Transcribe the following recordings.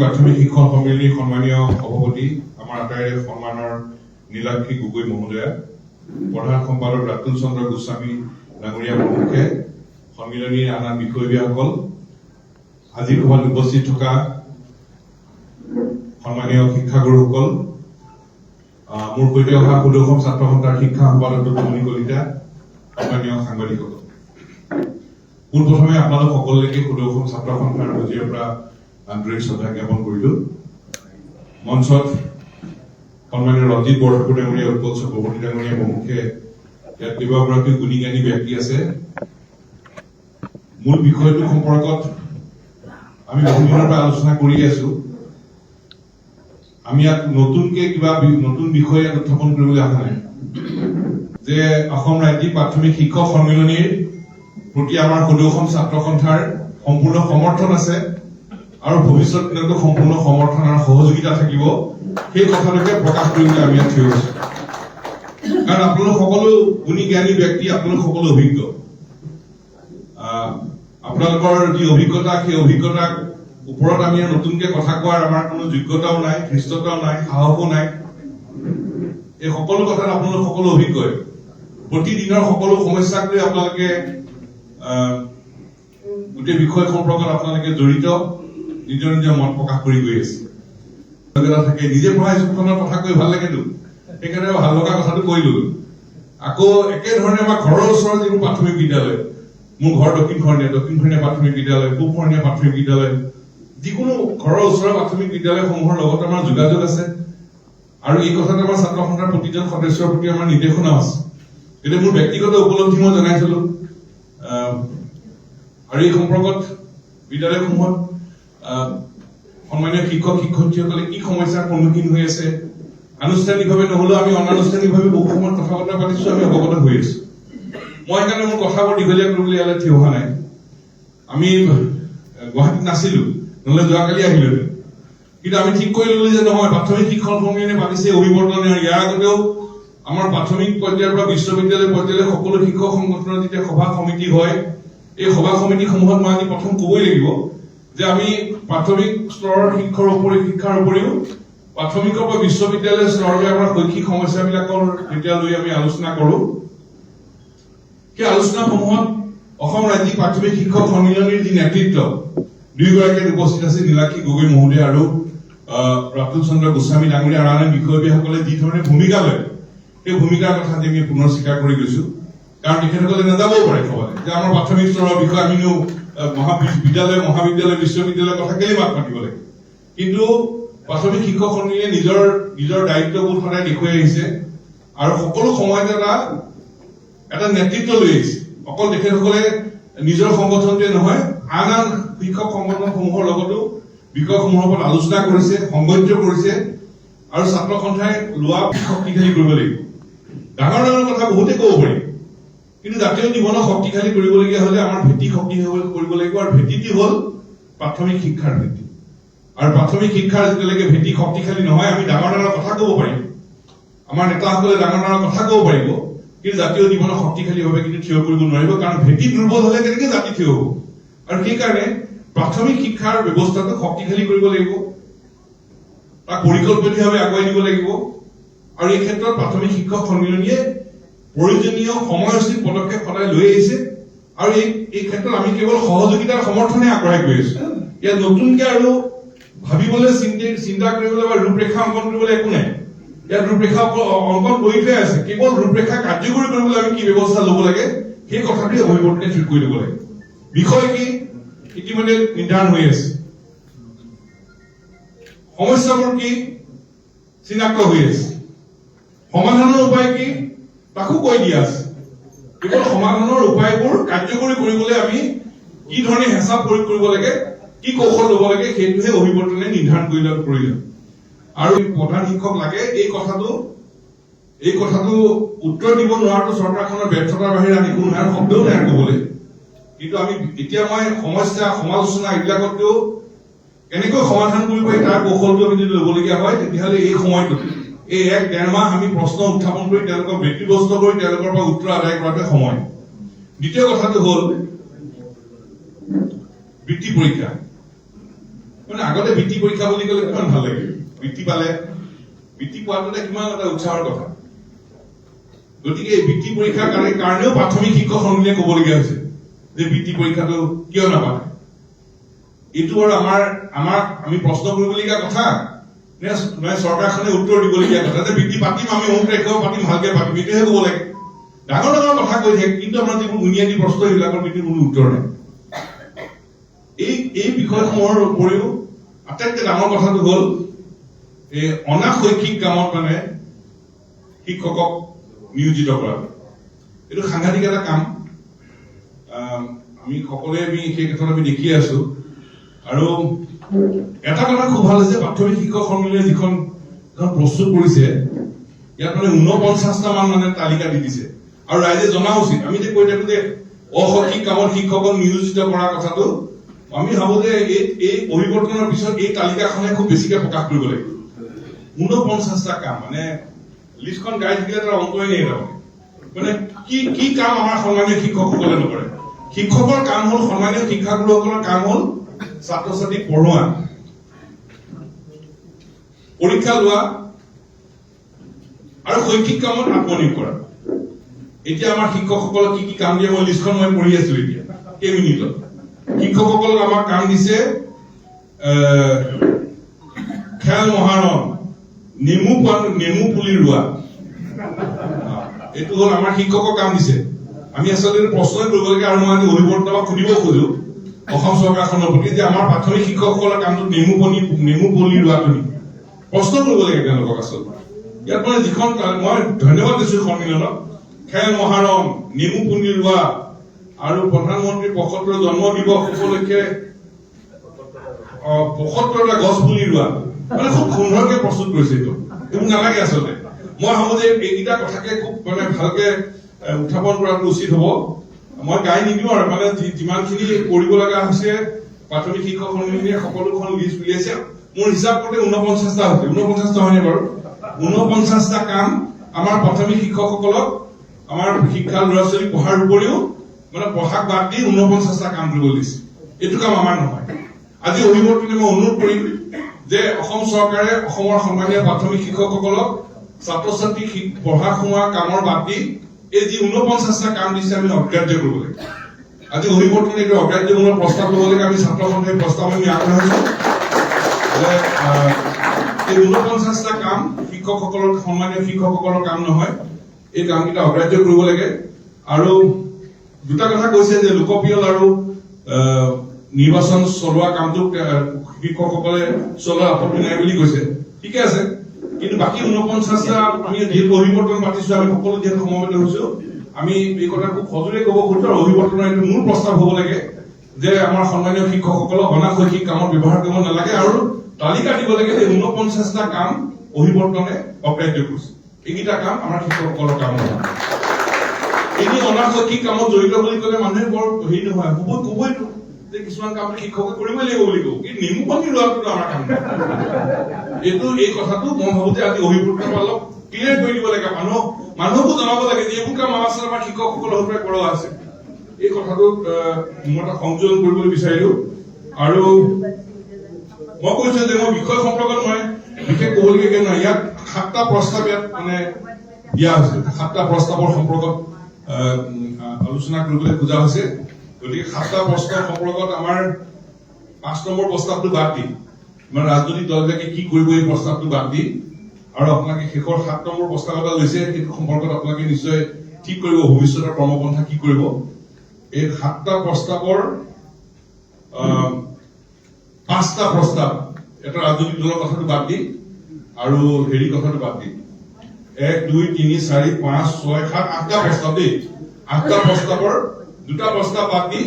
প্ৰাথমিক শিক্ষক সন্মিলনীৰ সন্মানীয় সভাপতি আমাৰ আটাইৰে সন্মানৰ নীলাক্ষী গগৈ মহোদয়া, প্ৰধান সম্পাদক ৰাতুল চন্দ্ৰ গোস্বামী ডাঙৰীয়া প্ৰমুখে, সন্মিলনীৰ আন আন বিষয়ববীয়াসকল, আজিৰ সভাত উপস্থিত থকা সন্মানীয় শিক্ষাগুৰুসকল, মোৰ সৈতে অহা সুদৰ্শন ছাত্ৰ সন্থাৰ শিক্ষা সম্পাদক ডক্টৰ কলিতা, সন্মানীয় সাংবাদিকসকল, পোনপ্ৰথমে আপোনালোক সকলোকে সুদৰ্শন ছাত্ৰ সন্থাৰ মজিয়াৰ পৰা আন্তৰিক শ্ৰদ্ধা জ্ঞাপন কৰিলো। মঞ্চত সন্মানীয় ৰঞ্জিত বৰঠাকুৰ ডাঙৰীয়া, উৎপল চক্ৰৱৰ্তী ডাঙৰীয়া প্ৰমুখে ইয়াত কেইবাগৰাকী গুণী জ্ঞানী ব্যক্তি আছে। মূল বিষয়টো সম্পৰ্কত আমি বহুদিনৰ পৰা আলোচনা কৰি আছো। আমি ইয়াত নতুনকে কিবা নতুন বিষয় ইয়াত উত্থাপন কৰিবলৈ অহা নাই যে অসম ৰাজ্যিক প্ৰাথমিক শিক্ষক সন্মিলনীৰ প্ৰতি আমাৰ সুদৰ্শন ছাত্ৰ সন্থাৰ সম্পূৰ্ণ সমৰ্থন আছে আৰু ভৱিষ্যত দিনতো সম্পূৰ্ণ সমৰ্থন আৰু সহযোগিতা থাকিব, সেই কথাটোকে প্ৰকাশ কৰিবলৈ আমি ইয়াত থিয় হৈছো। কাৰণ আপোনালোক সকলো গুণী জ্ঞানী ব্যক্তি, আপোনালোক সকলো অভিজ্ঞ। আপোনালোকৰ যি অভিজ্ঞতা, সেই অভিজ্ঞতাৰ ওপৰত আমি নতুনকে কথা কোৱাৰ আমাৰ কোনো যোগ্যতাও নাই, ধৃষ্টতাও নাই, সাহসো নাই। এই সকলো কথাত আপোনালোক সকলো অভিজ্ঞই। প্ৰতিদিনৰ সকলো সমস্যাক লৈ আপোনালোকে গোটেই বিষয় সম্পৰ্কত আপোনালোকে জড়িত, নিজৰ নিজৰ মত প্ৰকাশ কৰি গৈ আছে। থাকে নিজে পঢ়া স্কুলখনৰ কথা কৈ ভাল লাগেতো, সেইকাৰণে ভাল লগা কথাটো কৈ ললো। আকৌ একেধৰণে আমাৰ ঘৰৰ ওচৰৰ যিবোৰ প্ৰাথমিক বিদ্যালয়, মোৰ ঘৰ দক্ষিণ খৰণীয়া প্ৰাথমিক বিদ্যালয়, পূব খৰণীয়া প্ৰাথমিক বিদ্যালয়, যিকোনো ঘৰৰ ওচৰৰ প্ৰাথমিক বিদ্যালয়সমূহৰ লগত আমাৰ যোগাযোগ আছে। আৰু এই কথাত আমাৰ ছাত্ৰ সন্থাৰ প্ৰতিজন সদস্যৰ প্ৰতি আমাৰ নিৰ্দেশনা আছে। এতিয়া মোৰ ব্যক্তিগত উপলব্ধি মই জনাইছিলো। আৰু এই সম্পৰ্কত বিদ্যালয়সমূহত সন্মানীয় শিক্ষক শিক্ষয়িত্ৰীসকলে কি সমস্যাৰ সন্মুখীন হৈ আছে, আনুষ্ঠানিকভাৱে নহলেও আমি অনানুষ্ঠানিকভাৱে বহু সময়ত কথা বতৰা পাতিছো, আমি অৱগত হৈ আছো। মই সেইকাৰণে মোৰ কথাবোৰ দীঘলীয়া কৰিবলৈ ইয়ালৈ থিয় হোৱা নাই। আমি গুৱাহাটীত নাছিলো, নহলে যোৱাকালি আহিলো, কিন্তু আমি ঠিক কৰি ললো যে নহয়, প্ৰাথমিক শিক্ষক সন্মিলনী পাতিছে অভিৱৰ্তন। ইয়াৰ আগতেও আমাৰ প্ৰাথমিক পৰ্যায়ৰ পৰা বিশ্ববিদ্যালয় পৰ্যায়লৈ সকলো শিক্ষক সংগঠনৰ যেতিয়া সভা সমিতি হয়, এই সভা সমিতিসমূহত মই আজি প্ৰথম কবই লাগিব যে আমি প্ৰাথমিক স্তৰৰ শিক্ষাৰ উপৰিও প্ৰাথমিকৰ পৰা বিশ্ববিদ্যালয় স্তৰলৈ আমাৰ শৈক্ষিক সমস্যাবিলাকৰ যেতিয়া লৈ আমি আলোচনা কৰো, সেই আলোচনাসমূহত অসম ৰাজ্যিক প্ৰাথমিক শিক্ষক সন্মিলনীৰ যি নেতৃত্ব, দুয়োগৰাকীয়ে উপস্থিত আছে, নীলাক্ষী গগৈ মহোদয় আৰু ৰাতুল চন্দ্ৰ গোস্বামী ডাঙৰীয়া আৰু আন বিষয়ববীয়াসকলে যি ধৰণে ভূমিকা লয়, সেই ভূমিকাৰ কথা আমি পুনৰ স্বীকাৰ কৰি গৈছো। কাৰণ তেখেতসকলে নাযাবও পাৰে ক'বলৈ যে আমাৰ প্ৰাথমিক স্তৰৰ বিষয়ে আমিনো বিদ্যালয়, মহাবিদ্যালয়, বিশ্ববিদ্যালয়ৰ কথা কেলে মাত মাতিব লাগে। কিন্তু প্ৰাথমিক শিক্ষক সন্মিলনীয়ে নিজৰ দায়িত্ববোৰ সদায় দেখুৱাই আহিছে আৰু সকলো সময়তে এটা নেতৃত্ব লৈ আহিছে। অকল তেখেতসকলে নিজৰ সংগঠনটোৱে নহয়, আন আন শিক্ষক সংগঠনসমূহৰ লগতো বিষয়সমূহৰ ওপৰত আলোচনা কৰিছে, সংগঠিত কৰিছে আৰু ছাত্ৰ সন্থাই লোৱা শক্তিশালী কৰিব লাগিব। ডাঙৰ ডাঙৰ কথা বহুতে ক'ব পাৰি, কিন্তু জাতীয় জীৱনক শক্তিশালী কৰিবলগীয়া হলে আমাৰ ভেটি শক্তিশালী কৰিব লাগিব। আৰু ভেটিটি হল প্ৰাথমিক শিক্ষাৰ ভেটি। আৰু প্ৰাথমিক শিক্ষাৰ যেতিয়ালৈকে ভেটি শক্তিশালী নহয়, আমি ডাঙৰ ডাঙৰ কথা ক'ব পাৰিম, আমাৰ নেতাসকলে ডাঙৰ ডাঙৰ কথা ক'ব পাৰিব, কিন্তু জাতীয় জীৱনক শক্তিশালীভাৱে কিন্তু থিয় কৰিব নোৱাৰিব। কাৰণ ভেটি দুৰ্বল হলে কেনেকে জাতি থিয় হব। আৰু সেইকাৰণে প্ৰাথমিক শিক্ষাৰ ব্যৱস্থাটো শক্তিশালী কৰিব লাগিব, তাক পৰিকল্পিতভাৱে আগুৱাই নিব লাগিব। আৰু এই ক্ষেত্ৰত প্ৰাথমিক শিক্ষক সন্মিলনীয়ে প্ৰয়োজনীয় সময়সূচী পদক্ষেপ সদায় লৈ আহিছে। আৰু এই ক্ষেত্ৰত আমি কেৱল সহযোগিতাৰ সমৰ্থনে আগবঢ়াই গৈ আছো। ইয়াত নতুনকে আৰু ভাবিবলৈ, চিন্তা কৰিবলৈ বা ৰূপৰেখা অংকন কৰিবলৈ একো নাই। ইয়াত ৰূপৰেখা অংকন কৰি থোৱাই আছে। কেৱল ৰূপৰেখা কাৰ্যকৰী কৰিবলৈ আমি কি ব্যৱস্থা লব লাগে, সেই কথাটোৱে অভিৱৰ্তনে ঠিক কৰি ল'ব লাগে। বিষয় কি ইতিমধ্যে নিৰ্ধাৰণ হৈ আছে, সমস্যাবোৰ কি চিনাক্ত হৈ আছে, সমাধানৰ উপায় কি তাকো কৈ দিয়া আছে। কেৱল সমাধানৰ উপায়বোৰ কাৰ্যকৰী কৰিবলৈ আমি কি ধৰণে হেঁচা প্ৰয়োগ কৰিব লাগে, কি কৌশল লব লাগে, সেইটোহে অভিৱৰ্তনে নিৰ্ধাৰণ কৰি লোৱাটো প্ৰয়োজন। আৰু প্ৰধান শিক্ষক লাগে, এই কথাটো উত্তৰ দিব নোৱাৰাটো চৰকাৰখনৰ ব্যৰ্থতাৰ বাহিৰে আমি কোনো নাই, শব্দও নাই কবলৈ। কিন্তু আমি এতিয়া মই সমস্যা সমালোচনা এইবিলাকতও কেনেকৈ সমাধান কৰিব পাৰি তাৰ কৌশলটো আমি যদি লবলগীয়া হয়, তেতিয়াহ'লে এই সময়টোত এই 1-1.5 মাহ আমি প্ৰশ্ন উত্থাপন কৰি তেওঁলোকক ব্যক্তিব্যস্ত কৰি তেওঁলোকৰ পৰা উত্তৰ আদায় কৰাটো সময়। দ্বিতীয় কথাটো হল বৃত্তি পৰীক্ষা। মানে আগতে বৃত্তি পৰীক্ষা বুলি ক'লে কিমান ভাল লাগে, বৃত্তি পালে, বৃত্তি পোৱাটো কিমান এটা উৎসাহৰ কথা। গতিকে এই বৃত্তি পৰীক্ষাৰ কাৰণেও প্ৰাথমিক শিক্ষক সন্মিলনে ক'বলগীয়া হৈছে যে বৃত্তি পৰীক্ষাটো কিয় নাপালে। এইটো আৰু আমি প্ৰশ্ন কৰিবলগীয়া কথা নে চৰকাৰখনে উত্তৰ দিবলগীয়া কথা যে বৃত্তি পাতিম, আমি অমুক তাৰিখেও পাতিম, ভালকে পাতিম, এইটোহে ক'ব লাগে। ডাঙৰ ডাঙৰ কথা কৈ থাকে, কিন্তু আমাৰ যিবোৰ বুনিয়াদী প্ৰশ্ন সেইবিলাকৰ কিন্তু কোনো উত্তৰ নাই। এই বিষয়সমূহৰ উপৰিও আটাইতকৈ ডাঙৰ কথাটো হ'ল এই অনাশৈক্ষিক কামত মানে শিক্ষকক নিয়োজিত কৰা। এইটো সাংঘাতিক এটা কাম। আমি সকলোৱে সেই ক্ষেত্ৰত আমি দেখি আছো। আৰু এটা কথা খুব ভাল হৈছে, প্ৰাথমিক শিক্ষক সন্মিলনে যিখন প্ৰস্তুত কৰিছে, ইয়াত মানে 49টা মান মানে তালিকা দি দিছে। আৰু ৰাইজে জনা উচিত, আমি যে কৈ থাকো যে অশৈক্ষিক কামত শিক্ষকক নিয়োজিত কৰাৰ কথাটো, আমি ভাবো যে এই পৰিৱৰ্তনৰ পিছত এই তালিকাখনে খুব বেছিকে প্ৰকাশ কৰিব লাগিব। 49টা কাম মানে লিষ্টখন গাই থাকিলে তাৰ অন্তই নেই। মানে কি কাম আমাৰ সন্মানীয় শিক্ষকসকলে নকৰে। শিক্ষকৰ কাম হ'ল, সন্মানীয় শিক্ষাগুৰুসকলৰ কাম হ'ল ছাত্ৰ ছাত্ৰীক পঢ়োৱা, পৰীক্ষা লোৱা আৰু শৈক্ষিক কামত আত্মনিয়োগ কৰা। এতিয়া আমাৰ শিক্ষকসকলক কি কাম দিয়ে, মই লিষ্টখন পঢ়ি আছো এতিয়া কেইমিনিটত। শিক্ষকসকলক আমাক কাম দিছে খেল মহাৰণ, নেমু পুলি ৰোৱা। এইটো হ'ল আমাৰ শিক্ষকৰ কাম দিছে। আমি আচলতে প্ৰশ্নই কৰিব লাগে। আৰু মই আজি অভিৱৰ্তনক সুধিব খোজো অসম চৰকাৰখনৰ প্ৰতি যে আমাৰ প্ৰাথমিক শিক্ষকসকলৰ কামটো নেমু পুলি ৰোৱাটো নেকি? প্ৰশ্ন কৰিব লাগে তেওঁলোকক। আচলতে ইয়াত মানে যিখন মই ধন্যবাদ দিছো সন্মিলনক, খেল মহাৰণ, নেমু পুলি ৰোৱা আৰু প্ৰধানমন্ত্ৰী ৭৫ জন্ম দিৱস উপলক্ষে ৭৫টা গছ পুলি ৰোৱা, মানে খুব সুন্দৰকে প্ৰস্তুত কৰিছে। এইবোৰ নালাগে আচলতে। মই ভাবো যে এইকেইটা কথাকে খুব মানে ভালকে উত্থাপন কৰাটো উচিত হ'ব। মই গাই নিদিওঁ আৰু মানে যিমানখিনি কৰিব লগা হৈছে প্ৰাথমিক শিক্ষক সন্মিলনে সকলোখন লিষ্ট উলিয়াইছে। মোৰ হিচাপ কৰোঁতে 49টা হৈছে। 49টা হয়নে বাৰু? 49টা কাম আমাৰ প্ৰাথমিক শিক্ষকসকলক আমাৰ শিক্ষা ল'ৰা ছোৱালী পঢ়াৰ উপৰিও মানে পঢ়াক বাদ দি 49টা কাম কৰিব দিছে। এইটো কাম আমাৰ নহয়। আজি অভিৱৰ্তনে মই অনুৰোধ কৰিম যে অসম চৰকাৰে অসমৰ সন্মানীয় প্ৰাথমিক শিক্ষকসকলক ছাত্ৰ ছাত্ৰীক পঢ়া শুনোৱা কামৰ বাদ দি এই যি 49টা কাম দিছে আমি অগ্ৰাহ্য কৰিব লাগে। আজি অভিৱৰ্তনে এইটো অগ্ৰাহ্যমূলক প্ৰস্তাৱ ল'ব লাগে। আমি ছাত্ৰ সন্থাই প্ৰস্তাৱ আমি আগবঢ়াইছো যে এই 49টা কাম শিক্ষকসকলৰ, সন্মানীয় শিক্ষকসকলৰ কাম নহয়। এই কামকেইটা অগ্ৰাহ্য কৰিব লাগে। আৰু দুটা কথা কৈছে যে লোকপিয়ল আৰু নিৰ্বাচন চলোৱা কামটোক শিক্ষকসকলে চলোৱা আপত্তি নাই বুলি কৈছে। ঠিকে আছে, কিন্তু বাকী 49টা আমি যিহেতু অভিৱৰ্তন পাতিছো, আমি সকলো যিহেতু সমবেত হৈছো, আমি এই কথা খুব সজোৰে ক'ব খুজিছো। আৰু অভিৱৰ্তনৰ এইটো মূল প্ৰস্তাৱ হ'ব লাগে যে আমাৰ সন্মানীয় শিক্ষকসকলক অনাশৈক্ষিক কামত ব্যৱহাৰ কৰিব নালাগে আৰু তালিকা দিব লাগে যে 49টা কাম অভিৱৰ্তনে অগ্ৰাহ্য কৰিছে। এইকেইটা কাম আমাৰ শিক্ষকসকলৰ কাম নহয়। এনে অনাশৈক্ষিক কামত জড়িত বুলি ক'লে মানুহে বৰ হেৰি নহয়, ক'বইতো যে কিছুমান কাম শিক্ষকে কৰিবই লাগিব বুলি কব, কিন্তু নেমু পানী ৰোৱাটো আমাৰ কাম নহয়। এই কথাটো মই ভাবো যে আজি অভিৱৰ্তন অলপ ক্লিয়াৰ কৰি দিব লাগে। মানুহকো জনাব লাগে যে এইবোৰ কাম আমাৰ শিক্ষকসকলৰ হৈ কৰোৱা আছে। এই কথাটোত মই এটা সংযোজন কৰিবলৈ বিচাৰিলো। আৰু মই কৈছো যে মই বিষয় সম্পৰ্কত মই বিশেষ ক'বলগীয়া নহয়। ইয়াত 7টা প্ৰস্তাৱ ইয়াত মানে দিয়া হৈছে। 7টা প্ৰস্তাৱৰ সম্পৰ্কত আলোচনা কৰিবলৈ খোজা হৈছে। গতিকে 7টা প্ৰস্তাৱ সম্পৰ্কত আমাৰ 5 নম্বৰ প্ৰস্তাৱটো বাদ দি, মানে ৰাজনৈতিক দলবিলাকে কি কৰিব এই প্ৰস্তাৱটো বাদ দি, আৰু আপোনালোকে শেষৰ 7 নম্বৰ প্ৰস্তাৱ এটা লৈছে, সেইটো সম্পৰ্কত আপোনালোকে নিশ্চয় ঠিক কৰিব ভৱিষ্যতৰ কৰ্মপন্থা কি কৰিব। এই 7টা প্ৰস্তাৱৰ 5টা প্ৰস্তাৱ এটা ৰাজনৈতিক দলৰ কথাটো বাদ দি আৰু হেৰি কথাটো বাদ দি 1, 2, 3, 4, 5, 6, 7, 8টা প্ৰস্তাৱ দেই। 8টা প্ৰস্তাৱৰ 2টা প্ৰস্তাৱ বাদ দি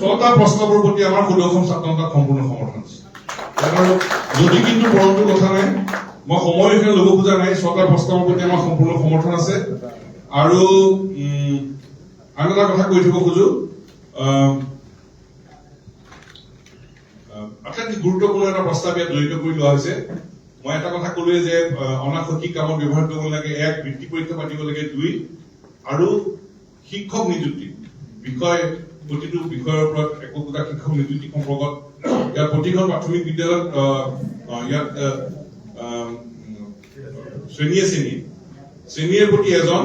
6টা প্ৰস্তাৱৰ প্ৰতি আমাৰ সুদৰ্শন ছাত্ৰ সন্থাৰ সম্পূৰ্ণ সমৰ্থন আছে। যদি কিন্তু পৰন্তু কথা নাই, মই সময় এখানে ল'ব খোজা নাই। 6টা প্ৰস্তাৱৰ প্ৰতি আমাৰ সম্পূৰ্ণ সমৰ্থন আছে। আৰু আন এটা কথা কৈ থব খোজো, আটাইতকৈ গুৰুত্বপূৰ্ণ এটা প্ৰস্তাৱ ইয়াত জড়িত কৰি লোৱা হৈছে। মই এটা কথা ক'লোৱে যে অনাশৈক্ষিক কামত ব্যৱহাৰ কৰিব লাগে, 1 বৃত্তি পৰীক্ষা পাতিব লাগে, 2 আৰু শিক্ষক নিযুক্তি বিষয়, প্ৰতিটো বিষয়ৰ ওপৰত একোটা শিক্ষক নিযুক্তি সম্পৰ্কত ইয়াত প্ৰতিখন প্ৰাথমিক বিদ্যালয়ত ইয়াত শ্ৰেণীয়ে প্ৰতি এজন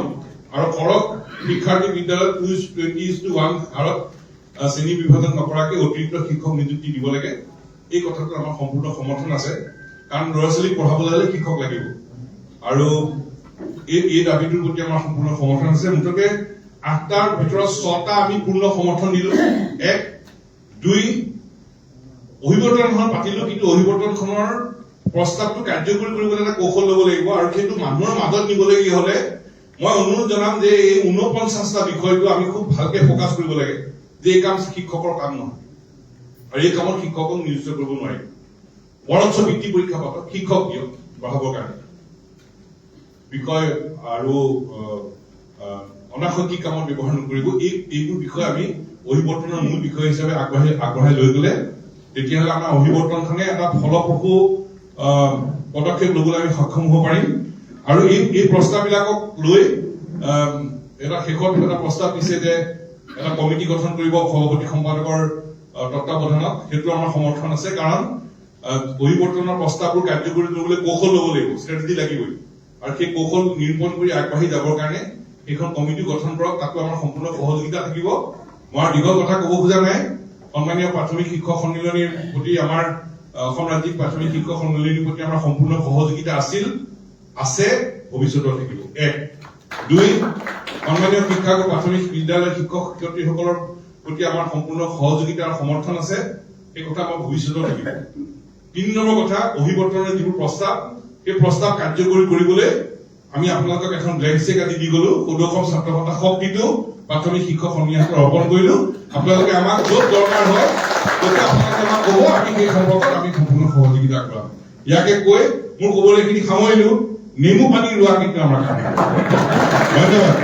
আৰু কৰক শিক্ষাৰ্থী বিদ্যালয়ত 20:1 হাৰত শ্ৰেণী বিভাজন নকৰাকৈ অতিৰিক্ত শিক্ষক নিযুক্তি দিব লাগে। এই কথাটো আমাৰ সম্পূৰ্ণ সমৰ্থন আছে, কাৰণ ল'ৰা ছোৱালীক পঢ়াবলৈ হ'লে শিক্ষক লাগিব আৰু এই দাবীটোৰ প্ৰতি আমাৰ সম্পূৰ্ণ সমৰ্থন আছে। মুঠতে 8টাৰ ভিতৰত 6টা আমি পূৰ্ণ সমৰ্থন দিলো। 1, 2 অভিৱৰ্তনখন পাতিলো, কিন্তু অভিৱৰ্তনখনৰ প্ৰস্তাৱটো কাৰ্যকৰী কৰিবলৈ এটা কৌশল ল'ব লাগিব আৰু সেইটো মানুহৰ মাজত নিবলগীয়া হলে মই অনুৰোধ জনাম যে এই 49টা বিষয়টো আমি খুব ভালকে ফকাছ কৰিব লাগে যে এই কাম শিক্ষকৰ কাম নহয় আৰু এই কামত শিক্ষকক নিয়োজিত কৰিব নোৱাৰি। বৰঞ্চ বৃত্তি পৰীক্ষা পাতক, শিক্ষক দিয়ক পঢ়াবৰ কাৰণে বিষয় আৰু অনাশৈক্ষিক কামত ব্যৱহাৰ নকৰিব। এইবোৰ বিষয় আমি অভিৱৰ্তনৰ মূল বিষয় হিচাপে আগবঢ়াই লৈ গলে তেতিয়াহ'লে আমাৰ অভিৱৰ্তনখনে এটা ফলপ্ৰসূ পদক্ষেপ ল'বলৈ আমি সক্ষম হ'ব পাৰিম। আৰু এই প্ৰস্তাৱবিলাকক লৈ এটা শেষত এটা প্ৰস্তাৱ দিছে যে এটা কমিটি গঠন কৰিব সভাপতি সম্পাদকৰ তত্বাৱধানত। সেইটো আমাৰ সমৰ্থন আছে, কাৰণ পৰিৱৰ্তনৰ প্ৰস্তাৱবোৰ কাৰ্যকৰী কৰিবলৈ কৌশল ল'ব লাগিব, ষ্ট্ৰেটেজি লাগিবই আৰু সেই কৌশল নিৰূপণ কৰি আগবাঢ়ি যাবৰ কাৰণে সেইখন কমিটি গঠন কৰক। তাতো আমাৰ সম্পূৰ্ণ সহযোগিতা থাকিব। মই দীঘল কথা ক'ব খোজা নাই। সন্মানীয় প্ৰাথমিক শিক্ষক সন্মিলনীৰ প্ৰতি আমাৰ অসম ৰাজ্যিক প্ৰাথমিক শিক্ষক সন্মিলনীৰ প্ৰতি আমাৰ সম্পূৰ্ণ সহযোগিতা আছিল, আছে, ভৱিষ্যতেও থাকিব। 1, 2 সন্মানীয় শিক্ষক প্ৰাথমিক বিদ্যালয়ৰ শিক্ষক শিক্ষয়িত্ৰীসকলৰ প্ৰতি আমাৰ সম্পূৰ্ণ সহযোগিতা আৰু সমৰ্থন আছে, এই কথা আমাৰ ভৱিষ্যতেও থাকিব। 3 নম্বৰ কথা, অভিৱৰ্তনৰ যিবোৰ প্ৰস্তাৱ, সেই প্ৰস্তাৱ কাৰ্যকৰী কৰিবলৈ আমি আপোনালোকক এখন ব্লেংক চেক আজি দি গলো। 14খন ছাত্ৰ সন্থা শক্তিটো প্ৰাথমিক শিক্ষক সন্মিলনত অৰ্পণ কৰিলো। আপোনালোকে আমাক য'ত দৰকাৰ হয় ততে আপোনালোকে আমাক ক'ব, আমি সেই সম্পৰ্কত আমি সম্পূৰ্ণ সহযোগিতা আগবঢ়াম। ইয়াকে কৈ মোৰ ক'বলৈখিনি সামৰিলো। নেমু পানী ৰোৱা কিন্তু আমাৰ কাম। ধন্যবাদ।